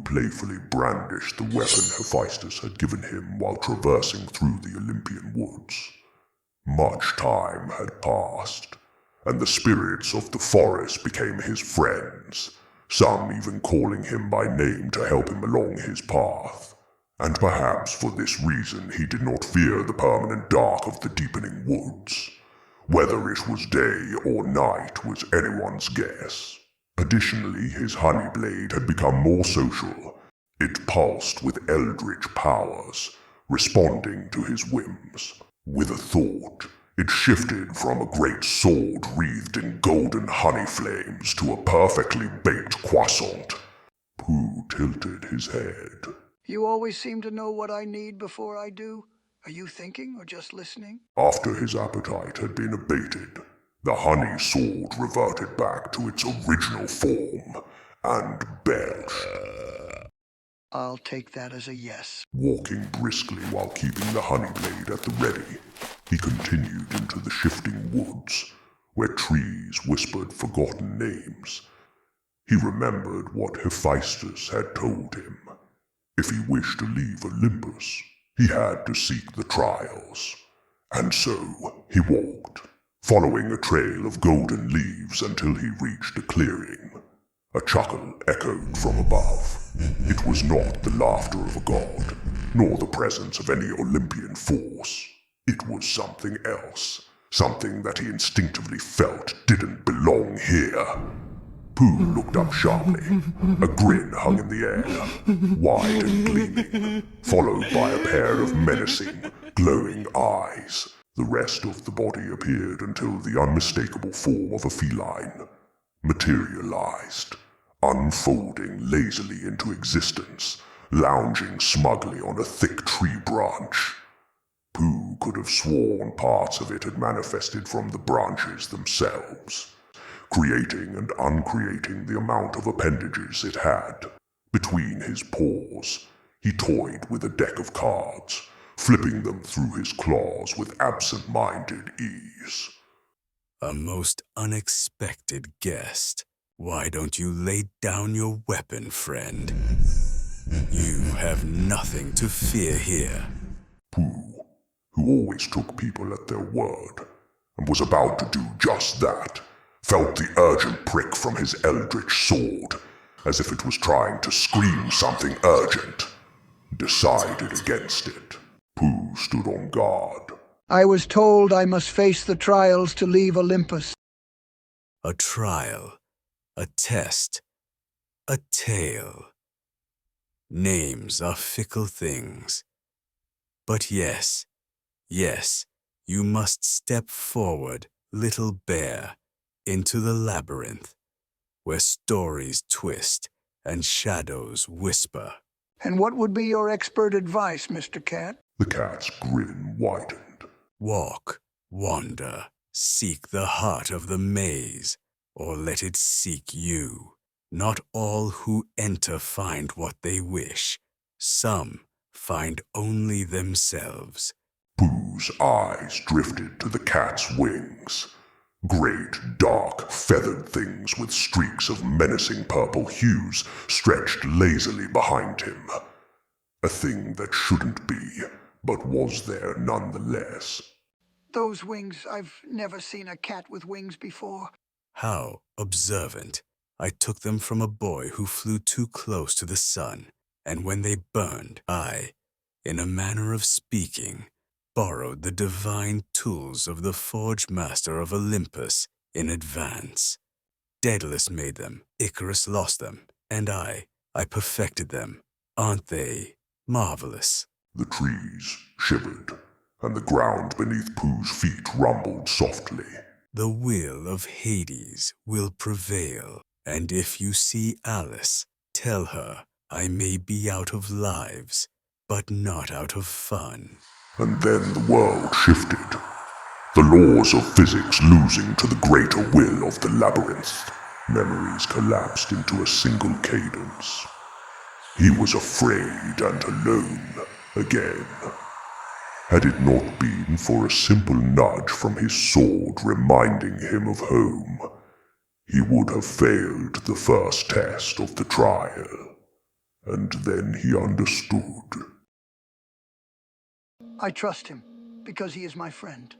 playfully brandished the weapon Hephaestus had given him while traversing through the Olympian woods. Much time had passed, and the spirits of the forest became his friends, some even calling him by name to help him along his path. And perhaps for this reason he did not fear the permanent dark of the deepening woods. Whether it was day or night was anyone's guess. Additionally, his honey blade had become more social. It pulsed with eldritch powers, responding to his whims. With a thought, it shifted from a great sword wreathed in golden honey flames to a perfectly baked croissant. Pooh tilted his head. You always seem to know what I need before I do. Are you thinking or just listening? After his appetite had been abated, the honey sword reverted back to its original form and belched. I'll take that as a yes. Walking briskly while keeping the honey blade at the ready, he continued into the shifting woods, where trees whispered forgotten names. He remembered what Hephaestus had told him. If he wished to leave Olympus, he had to seek the trials. And so he walked, following a trail of golden leaves until he reached a clearing. A chuckle echoed from above. It was not the laughter of a god, nor the presence of any Olympian force. It was something else, something that he instinctively felt didn't belong here. Pooh looked up sharply. A grin hung in the air, wide and gleaming, followed by a pair of menacing, glowing eyes. The rest of the body appeared until the unmistakable form of a feline materialized, unfolding lazily into existence, lounging smugly on a thick tree branch. Pooh could have sworn parts of it had manifested from the branches themselves, creating and uncreating the amount of appendages it had. Between his paws, he toyed with a deck of cards, flipping them through his claws with absent-minded ease. A most unexpected guest. Why don't you lay down your weapon, friend? You have nothing to fear here. Pooh, who always took people at their word, and was about to do just that, felt the urgent prick from his eldritch sword, as if it was trying to scream something urgent. Decided against it. Pooh stood on guard. I was told I must face the trials to leave Olympus. A trial, a test, a tale. Names are fickle things. But yes, you must step forward, little bear, into the labyrinth, where stories twist and shadows whisper. And what would be your expert advice, Mr. Cat? The cat's grin widened. Walk, wander, seek the heart of the maze, or let it seek you. Not all who enter find what they wish. Some find only themselves. Pooh's eyes drifted to the cat's wings. Great, dark, feathered things with streaks of menacing purple hues stretched lazily behind him. A thing that shouldn't be, but was there nonetheless. Those wings, I've never seen a cat with wings before. How observant. I took them from a boy who flew too close to the sun, and when they burned, I, in a manner of speaking, borrowed the divine tools of the forge master of Olympus in advance. Daedalus made them, Icarus lost them, and I perfected them. Aren't they marvelous? The trees shivered, and the ground beneath Pooh's feet rumbled softly. The will of Hades will prevail, and if you see Alice, tell her I may be out of lives, but not out of fun. And then the world shifted, the laws of physics losing to the greater will of the labyrinth. Memories collapsed into a single cadence. He was afraid and alone again. Had it not been for a simple nudge from his sword reminding him of home, he would have failed the first test of the trial. and then he understood. I trust him because he is my friend.